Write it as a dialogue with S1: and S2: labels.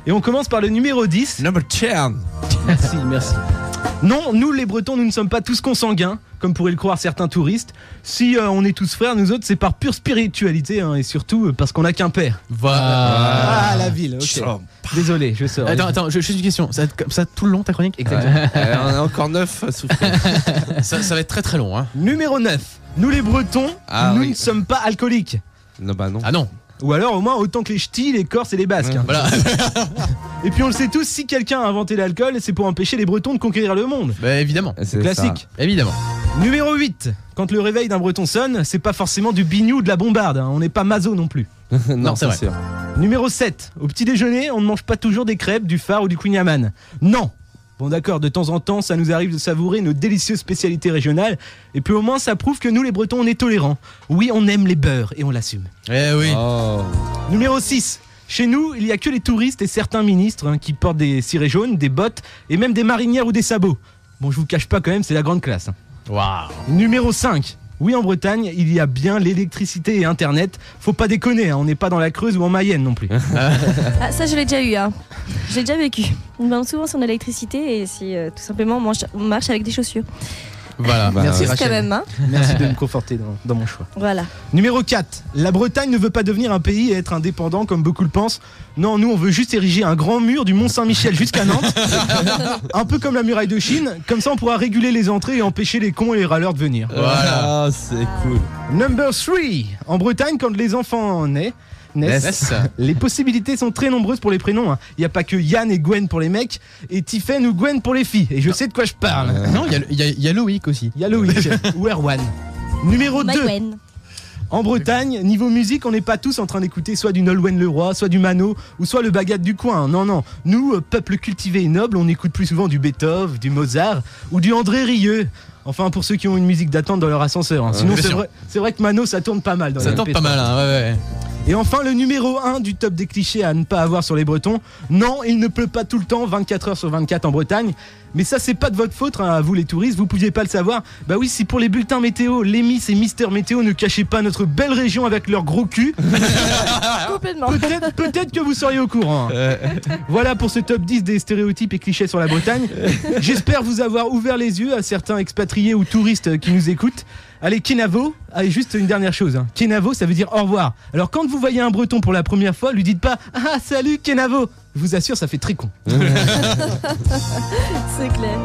S1: Et on commence par le numéro 10.
S2: Number 10.
S1: Merci. Non, nous les Bretons, nous ne sommes pas tous consanguins, comme pourraient le croire certains touristes. Si on est tous frères, nous autres, c'est par pure spiritualité, hein, et surtout parce qu'on n'a qu'un père.
S3: Voilà.
S1: Ah, la ville, ok. Désolé, je sors.
S3: Attends, juste une question. Ça va être comme ça tout le long ta chronique?
S1: Exactement.
S2: On a encore 9 à souffler.
S3: Ça va être très très long. Hein.
S1: Numéro 9. Nous les Bretons, nous ne sommes pas alcooliques.
S2: Non, bah non.
S3: Ah non.
S1: Ou alors au moins autant que les ch'tis, les Corses et les Basques. Hein.
S3: Voilà.
S1: Et puis on le sait tous, si quelqu'un a inventé l'alcool, c'est pour empêcher les Bretons de conquérir le monde.
S3: Bah évidemment.
S1: C'est classique.
S3: Évidemment.
S1: Numéro 8. Quand le réveil d'un Breton sonne, c'est pas forcément du bignou ou de la bombarde. Hein. On n'est pas maso non plus.
S3: Non, c'est vrai.
S2: Sûr.
S1: Numéro 7. Au petit déjeuner, on ne mange pas toujours des crêpes, du phare ou du Queen Yaman. Non. Bon d'accord, de temps en temps, ça nous arrive de savourer nos délicieuses spécialités régionales. Et puis au moins, ça prouve que nous, les Bretons, on est tolérants. Oui, on aime les beurres et on l'assume.
S3: Eh oui.
S2: Oh.
S1: Numéro 6. Chez nous, il n'y a que les touristes et certains ministres qui portent des cirés jaunes, des bottes et même des marinières ou des sabots. Bon, je vous cache pas quand même, c'est la grande classe. Hein.
S3: Waouh.
S1: Numéro 5. Oui, en Bretagne, il y a bien l'électricité et Internet. Faut pas déconner, hein, on n'est pas dans la Creuse ou en Mayenne non plus.
S4: Ah, ça, je l'ai déjà eu. Hein. Je l'ai déjà vécu. On demande souvent son électricité et si tout simplement on marche avec des chaussures.
S3: Voilà.
S1: Merci
S4: Quand
S1: Rachel.
S4: même, hein.
S1: Merci de me conforter dans mon choix.
S4: Voilà.
S1: Numéro 4. La Bretagne ne veut pas devenir un pays et être indépendant comme beaucoup le pensent. Non, nous on veut juste ériger un grand mur du Mont Saint-Michel jusqu'à Nantes. Un peu comme la muraille de Chine. Comme ça on pourra réguler les entrées et empêcher les cons et les râleurs de venir.
S2: Voilà, c'est cool.
S1: Number 3. En Bretagne, quand les enfants naissent, les possibilités sont très nombreuses pour les prénoms. Il n'y a pas que Yann et Gwen pour les mecs et Tiffen ou Gwen pour les filles. Et je sais de quoi je parle.
S3: Non, il y a Loïc aussi.
S1: Il y a Loïc ou Erwan. Numéro 2.
S4: Magwen.
S1: En Bretagne, niveau musique, on n'est pas tous en train d'écouter soit du Nolwenn Leroy, soit du Mano, ou soit le Bagat du coin. Non, non. Nous, peuple cultivé et noble, on écoute plus souvent du Beethoven, du Mozart ou du André Rieu. Enfin, pour ceux qui ont une musique d'attente dans leur ascenseur. Hein. Sinon, c'est vrai que Mano, ça tourne pas mal.
S3: Ça tourne pas mal, hein, ouais.
S1: Et enfin, le numéro 1 du top des clichés à ne pas avoir sur les Bretons. Non, il ne pleut pas tout le temps, 24 heures sur 24 en Bretagne. Mais ça, c'est pas de votre faute, hein, à vous les touristes, vous pouviez pas le savoir. Bah oui, si pour les bulletins météo, Lémis et Mister Météo ne cachaient pas notre belle région avec leur gros cul,
S4: Complètement.
S1: peut-être que vous seriez au courant. Voilà pour ce top 10 des stéréotypes et clichés sur la Bretagne. J'espère vous avoir ouvert les yeux à certains expatriés ou touristes qui nous écoutent. Allez, Kenavo, allez, juste une dernière chose. Hein. Kenavo, ça veut dire au revoir. Alors quand vous voyez un Breton pour la première fois, lui dites pas « Ah, salut Kenavo !» Je vous assure, ça fait très con.
S4: C'est clair.